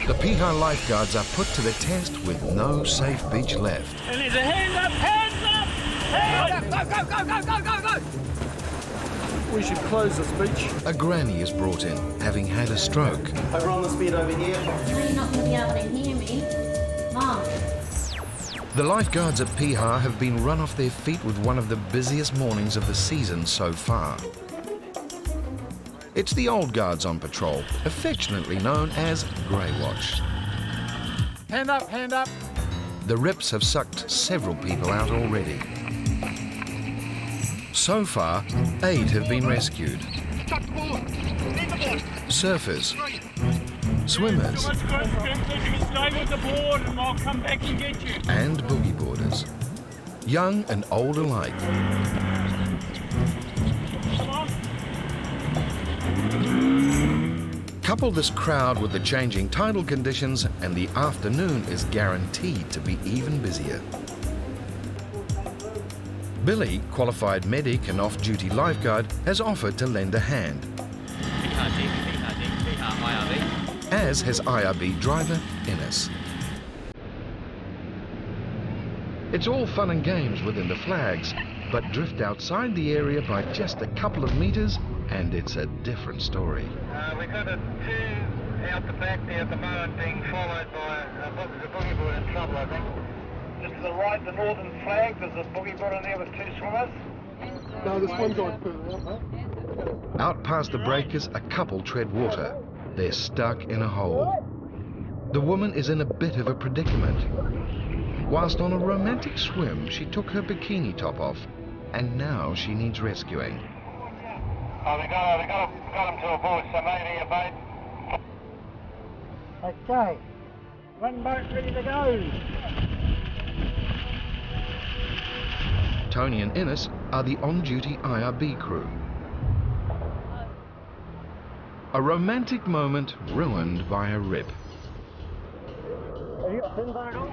The Piha lifeguards are put to the test with no safe beach left. And there's a hand up, hands up! Hands up! Go, go, go, go, go, go, go! We should close this beach. A granny is brought in, having had a stroke. Over on this bed over here. You're really not going to be able to hear me. Mom. The lifeguards at Piha have been run off their feet with one of the busiest mornings of the season so far. It's the old guards on patrol, affectionately known as Grey Watch. Hand up, hand up. The rips have sucked several people out already. So far, 8 have been rescued. Surfers, swimmers, Stay with the board and I'll come back and get you. and boogie boarders. Young and old alike. Come on. Couple this crowd with the changing tidal conditions and the afternoon is guaranteed to be even busier. Billy, qualified medic and off-duty lifeguard, has offered to lend a hand, Piha IRB. as has IRB driver Innes. It's all fun and games within the flags, but drift outside the area by just a couple of meters and it's a different story. We've got a 2 out the back there at the moment being followed by a boogie board in trouble, I think. Just to the right, the northern flag, there's a boogie board in there with 2 swimmers. No, this one guy's further out, mate. Out past the breakers, a couple tread water. They're stuck in a hole. The woman is in a bit of a predicament. Whilst on a romantic swim, she took her bikini top off, and now she needs rescuing. Oh, we got him to a board, so maybe a boat. Okay. One boat ready to go. Tony and Innes are the on-duty IRB crew. A romantic moment ruined by a rip. Have you got fin back on?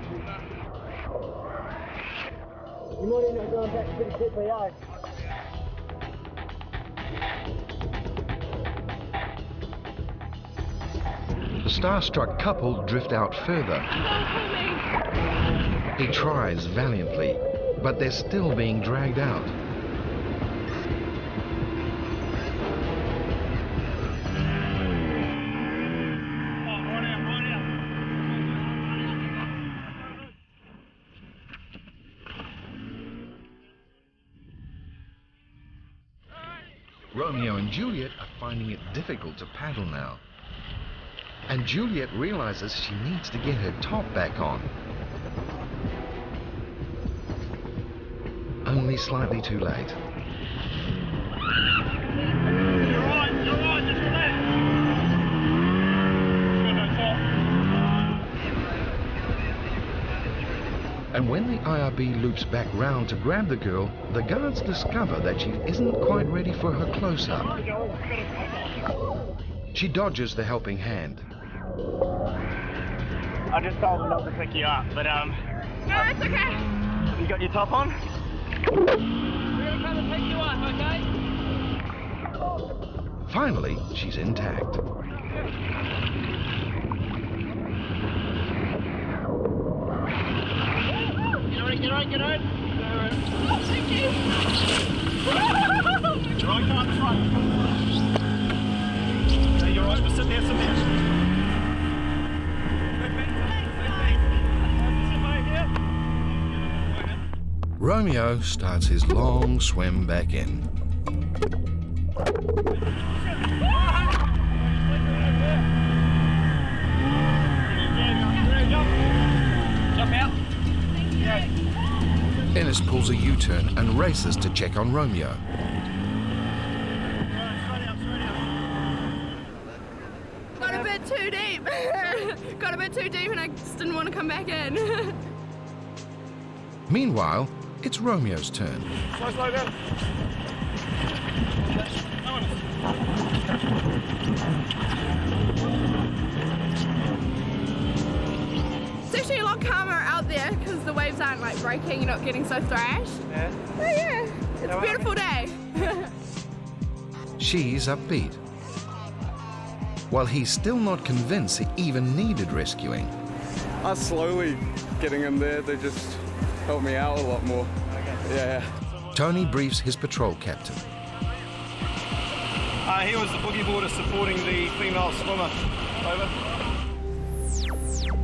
You might end up going back pretty quickly, eh? The starstruck couple drift out further. He tries valiantly, but they're still being dragged out. Romeo and Juliet are finding it difficult to paddle now. And Juliet realizes she needs to get her top back on. Only slightly too late. You're right, just relax. And when the IRB loops back round to grab the girl, the guards discover that she isn't quite ready for her close-up. She dodges the helping hand. I just told them not to pick you up, but No, it's okay. you got your top on? We're gonna come and pick you up, okay? Finally, she's intact. Get on. Oh, thank you. You're right, come on, front. You're right, just sit there. Romeo starts his long swim back in. Jump out. Innes pulls a U-turn and races to check on Romeo. Got a bit too deep. Got a bit too deep and I just didn't want to come back in. Meanwhile, it's Romeo's turn. Slow down. It's actually a lot calmer out there because the waves aren't like breaking, you're not getting so thrashed. Yeah. Oh yeah, it's a beautiful day. She's upbeat. while he's still not convinced he even needed rescuing. Us slowly getting in there, they just helped me out a lot more. Yeah. Tony briefs his patrol captain. He was the boogie boarder supporting the female swimmer. Over.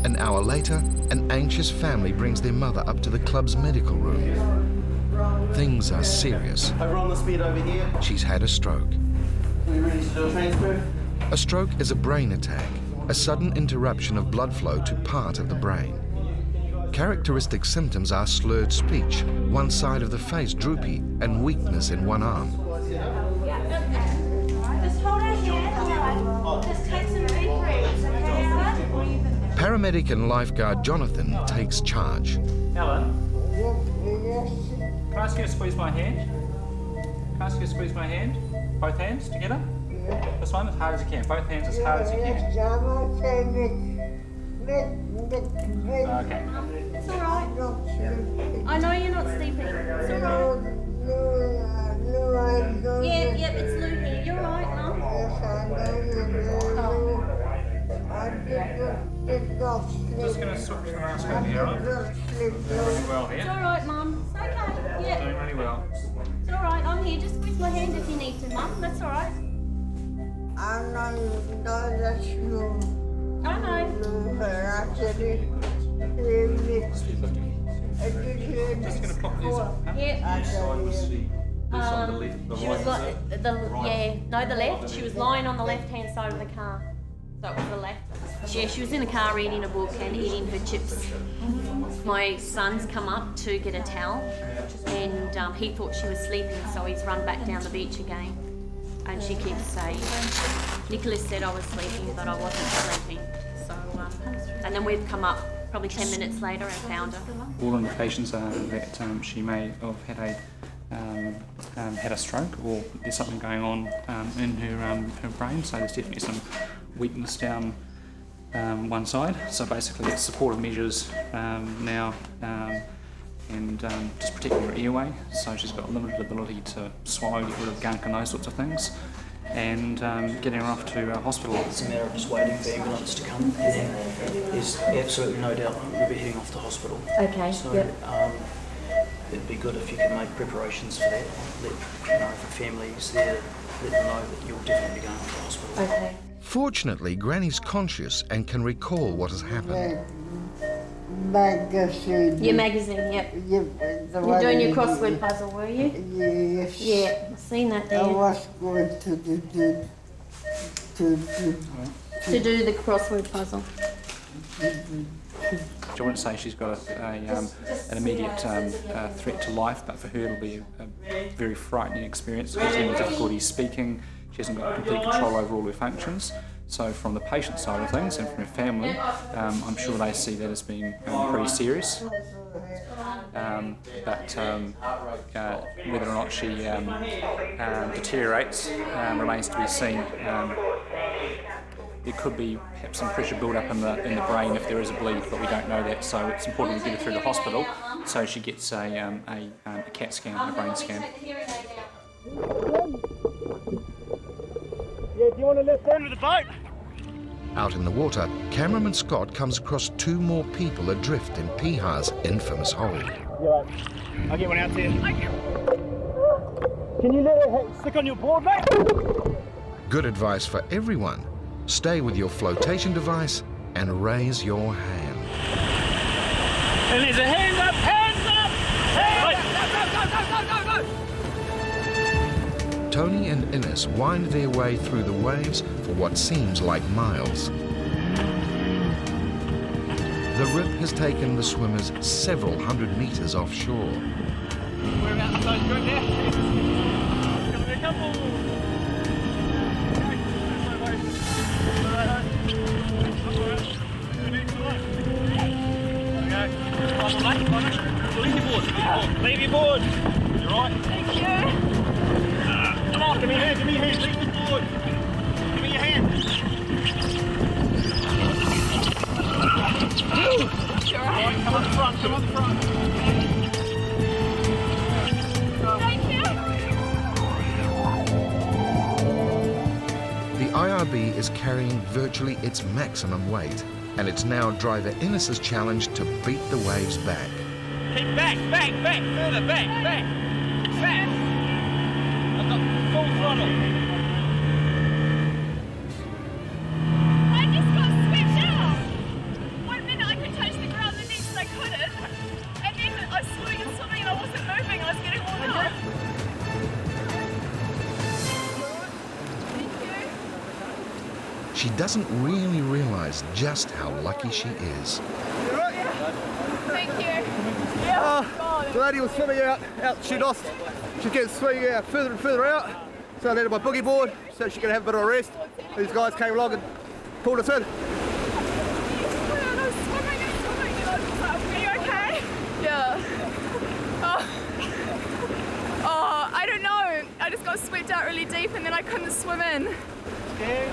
An hour later, an anxious family brings their mother up to the club's medical room. Things are serious. Over on this bed over here. She's had a stroke. Are you ready to do a transfer? A stroke is a brain attack, a sudden interruption of blood flow to part of the brain. Characteristic symptoms are slurred speech, one side of the face droopy, and weakness in one arm. Just hold her hand. Just take some deep breaths, okay, Ellen? Paramedic and lifeguard Jonathan takes charge. Ellen, can I ask you to squeeze my hand? Can I ask you to squeeze my hand? Both hands together? This one as hard as you can. Both hands as hard as you can. Okay. It's all right. I know you're not sleeping. It's all right. Yep, it's Lou here. You're all right, Mum. Just going to switch the mask over here, alright? Doing really well It's here. all right, Mum. It's okay. Yeah. Doing really well. It's all right. I'm here. Just squeeze my hand if you need to, Mum. That's all right. I know. Just going to pop these up. Huh? Yeah. Which side was she? This on the left, the She was right? the left. She was lying on the left-hand side of the car. So it was the left. Yeah, she was in the car reading a book and eating her chips. My son's come up to get a towel, and he thought she was sleeping, so he's run back down the beach again. And she keeps saying, Nicholas said I was sleeping, but I wasn't sleeping. So, and then we've come up probably 10 minutes later and found her. All indications are that she may have had a stroke, or there's something going on in her brain. So there's definitely some weakness down one side. So basically, it's supportive measures now, and just protecting her airway. So she's got limited ability to swallow, get rid of gunk and those sorts of things, and getting her off to hospital. It's a matter of just waiting for ambulance to come, and then there's absolutely no doubt we'll be heading off to hospital. Okay. So it'd be good if you could make preparations for that. Let if the family's there, let them know that you'll definitely be going off to hospital. Okay. Fortunately, Granny's conscious and can recall what has happened. Magazine. Your magazine, yep. You're doing your crossword puzzle, were you? Yes. Yeah, I've seen that there. I was going to do the crossword puzzle. I wouldn't say she's got an immediate threat to life, but for her it'll be a very frightening experience. She's having difficulty speaking, she hasn't got complete control over all her functions. So from the patient side of things and from her family, I'm sure they see that as being pretty serious. But whether or not she deteriorates remains to be seen. There could be perhaps some pressure build up in the brain if there is a bleed, but we don't know that. So it's important to get her through the hospital so she gets a CAT scan, a brain scan. Yeah, do you want to lift in with the boat? Out in the water, cameraman Scott comes across two more people adrift in Piha's infamous hole. Yeah, I'll get one out to you. Can you let it stick on your board, mate? Good advice for everyone. Stay with your flotation device and raise your hand. And there's a hand up, hands up! Hands up! Go! Tony and Innes wind their way through the waves for what seems like miles. The rip has taken the swimmers several hundred meters offshore. We're about to close good now. There's going to be a couple. Leave your board. You right? Thank you. Come on, give me your hand, Leave the board. Give me your hand. Sure. Right, come on the front. Thank you. The IRB is carrying virtually its maximum weight, and it's now driver Innes's challenge to beat the waves back. Keep back, further back. I've got full throttle. I just got swept out. 1 minute I could touch the ground, the next I couldn't. And then I was swimming and I wasn't moving, I was getting worn out. She doesn't really realize just how lucky she is. Thank you. The lady was swimming out, she lost. She's getting swimming out further and further out. So I landed my boogie board so she could have a bit of a rest. These guys came along and pulled us in. I was swimming and I was just like, are you okay? Yeah. Oh, I don't know. I just got swept out really deep and then I couldn't swim in. Scared?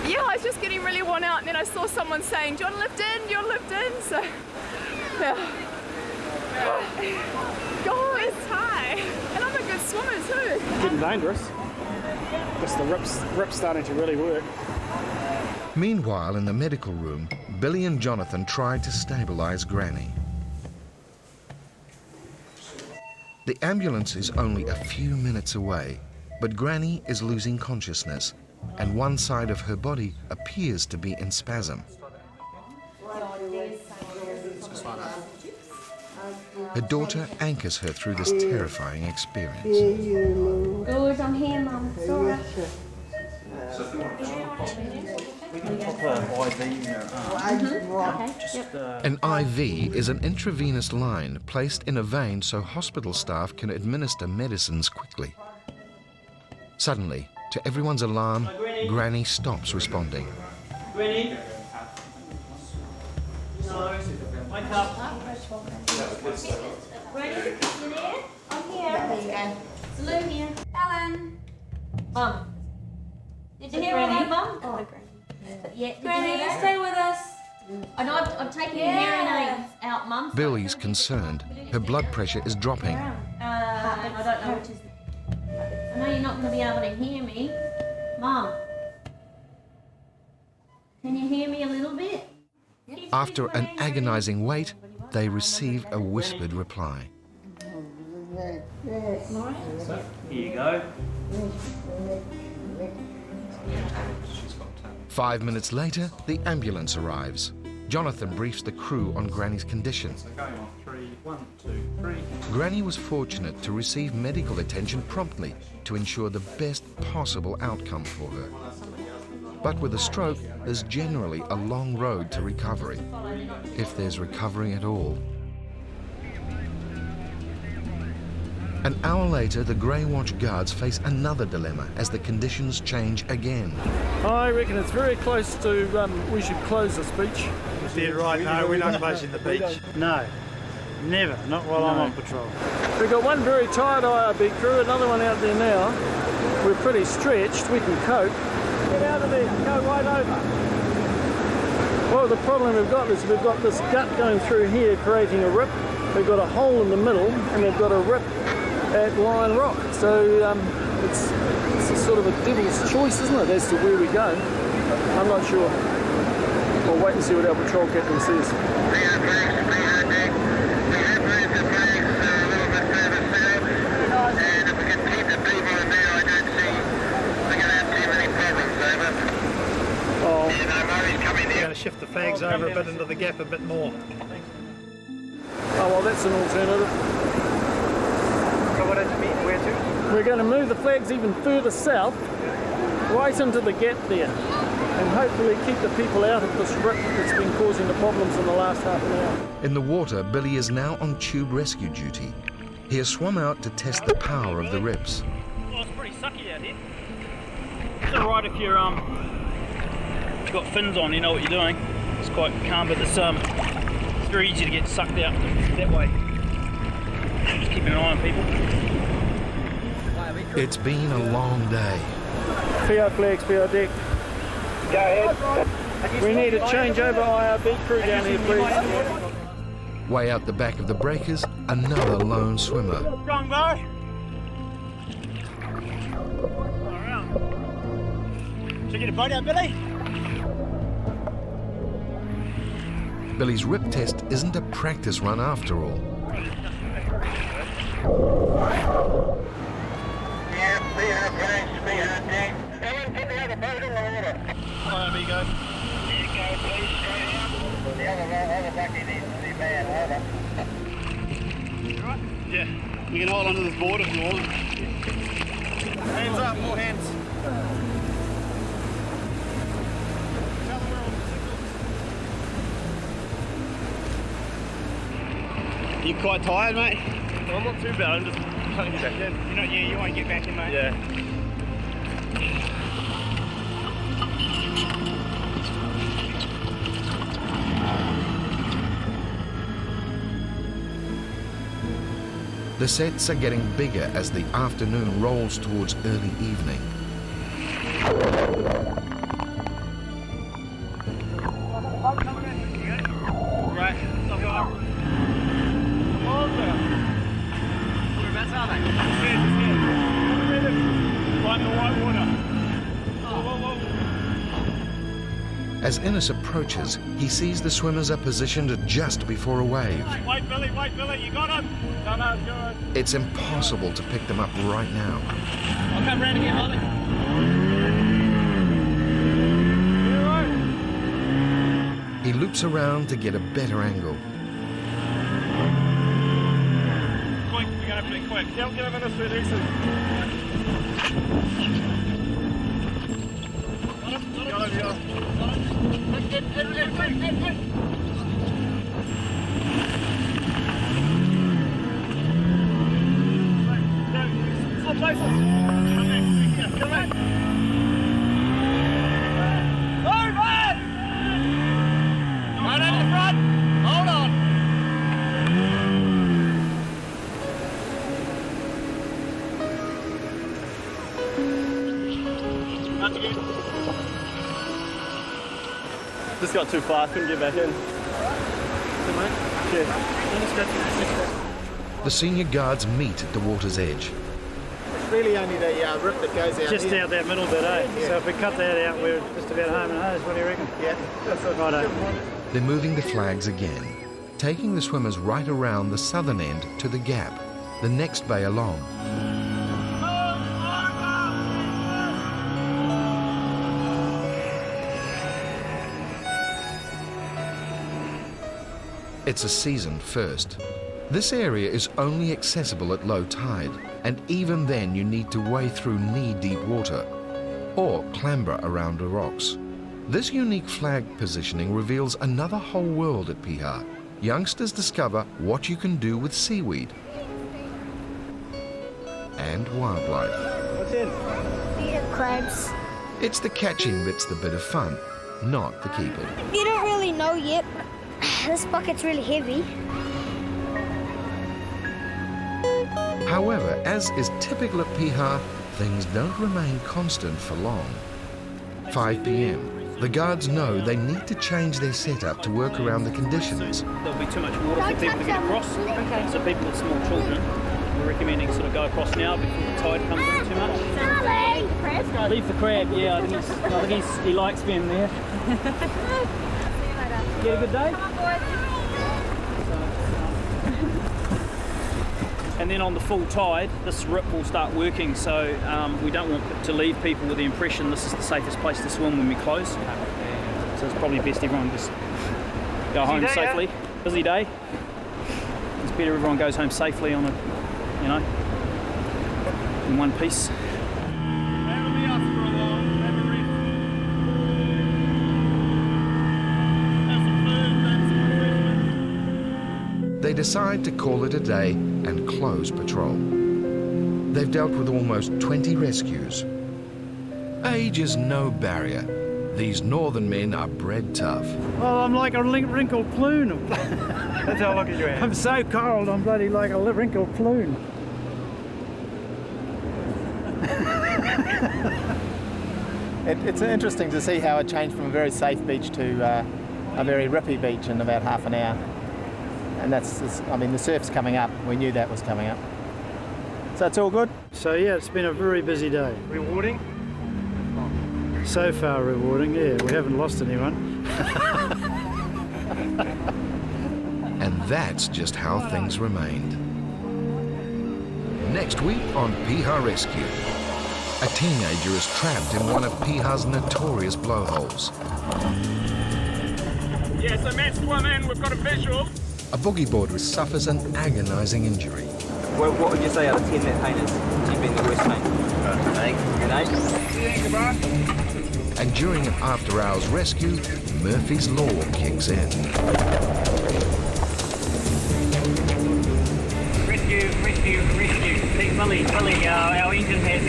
Yeah, I was just getting really worn out and then I saw someone saying, do you want to lift in? Do you want to lift in? So, yeah. God, it's high. And I'm a good swimmer too. Getting dangerous. Just the rips starting to really work. Meanwhile, in the medical room, Billy and Jonathan tried to stabilize Granny. The ambulance is only a few minutes away, but Granny is losing consciousness, and one side of her body appears to be in spasm. Her daughter anchors her through this terrifying experience. Good, I'm here, Mum. It's all right. We can pop an IV in your arm. An IV is an intravenous line placed in a vein so hospital staff can administer medicines quickly. Suddenly, to everyone's alarm, Granny stops responding. Granny? Wake up. Ready? You there? I'm here. There you go. Salute here. Alan. Mum. Did you hear all that, Mum? Oh, yeah. Granny, stay with us. I know I've taken your hearing aids out, Mum. Billy's concerned. Her blood pressure is dropping. I don't know which is... I know you're not going to be able to hear me. Mum. Can you hear me a little bit? After an agonizing wait, they receive a whispered reply. Here you go. 5 minutes later, the ambulance arrives. Jonathan briefs the crew on Granny's condition. Going on 3, 1, 2, 3. Granny was fortunate to receive medical attention promptly to ensure the best possible outcome for her. But with a stroke, there's generally a long road to recovery, if there's recovery at all. An hour later, the Grey Watch guards face another dilemma as the conditions change again. I reckon it's very close to, we should close this beach. You're right, no, we're not closing the beach. No, never, not while I'm on patrol. We've got one very tired IRB crew, another one out there now. We're pretty stretched, we can cope. Get out of there, go right over. Well, the problem we've got is we've got this gut going through here creating a rip. We've got a hole in the middle and we've got a rip at Lion Rock. So it's a sort of a devil's choice, isn't it, as to where we go. I'm not sure. We'll wait and see what our patrol captain says. We're going to shift the flags over a bit into the gap a bit more. Oh, well, that's an alternative. So what does it mean? Where to? We're going to move the flags even further south, right into the gap there, and hopefully keep the people out of this rip that's been causing the problems in the last half an hour. In the water, Billy is now on tube rescue duty. He has swum out to test the power of the rips. Oh, it's pretty sucky out here. It's alright if you're got fins on, you know what you're doing. It's quite calm, but it's very easy to get sucked out that way. Just keeping an eye on people. It's been a long day. PO flags, PO deck. Go ahead. We need to change over IRB crew down here, please. Way out the back of the breakers, another lone swimmer. Strong, bro. Should I get a boat out, Billy? Billy's rip test isn't a practice run after all. Yeah, Piha Beach, Piha Deck. Everyone put the other boat in the water. There you go. There you go, please, straight out. The other bucket needs to be bad, over. Yeah. You can hold onto this board if you want. Hands up, more hands. You quite tired, mate? Well, I'm not too bad, I'm just trying to get back in. You're not, you won't get back in, mate. Yeah. The sets are getting bigger as the afternoon rolls towards early evening. Right, stop your arm. Whereabouts are they? Right in the white water. As Innes approaches, he sees the swimmers are positioned just before a wave. Wait, Billy, you got him? No, good. It's impossible to pick them up right now. I'll come round again, Ollie. He loops around to get a better angle. Quick, we're going to be quick. Get him in this way, easy. Got him. Just got too far, couldn't get back in. The senior guards meet at the water's edge. It's really only the rip that goes out Just here. out that middle bit, eh? Yeah. So if we cut that out, we're just about home and hose. What do you reckon? Yeah, that's it. Righto. They're moving the flags again, taking the swimmers right around the southern end to the gap, the next bay along. It's a season first. This area is only accessible at low tide, and even then you need to wade through knee-deep water or clamber around the rocks. This unique flag positioning reveals another whole world at Piha. Youngsters discover what you can do with seaweed and wildlife. What's in? Crabs. It's the catching that's the bit of fun, not the keeping. You don't really know yet. This bucket's really heavy. However, as is typical at Piha, things don't remain constant for long. 5 p.m. The guards know they need to change their setup to work around the conditions. There'll be too much water for people to get across. Okay. So people with small children, we're recommending sort of go across now before the tide comes in too much. Charlie! Leave the crab, yeah. I think he likes being there. You had a good day? And then on the full tide, this rip will start working, so we don't want to leave people with the impression this is the safest place to swim when we close. So it's probably best everyone just go home safely. Busy day. It's better everyone goes home safely on a, you know, in one piece. They decide to call it a day and close patrol. They've dealt with almost 20 rescues. Age is no barrier. These northern men are bred tough. Well, I'm like a wrinkled plume. That's how I look at you. I'm so cold, I'm bloody like a wrinkled plume. It's interesting to see how it changed from a very safe beach to a very rippy beach in about half an hour. And I mean, the surf's coming up. We knew that was coming up. So it's all good. So yeah, it's been a very busy day. Rewarding? So far rewarding, yeah. We haven't lost anyone. And that's just how things remained. Next week on Piha Rescue, a teenager is trapped in one of Piha's notorious blowholes. Yeah, so Matt swum in, we've got a visual. A boogie boarder suffers an agonising injury. What would you say out of 10 that paint is? You've been the worst paint? An 8. And during an after-hours rescue, Murphy's Law kicks in. Rescue. Big Billy, our engine has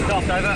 stopped over.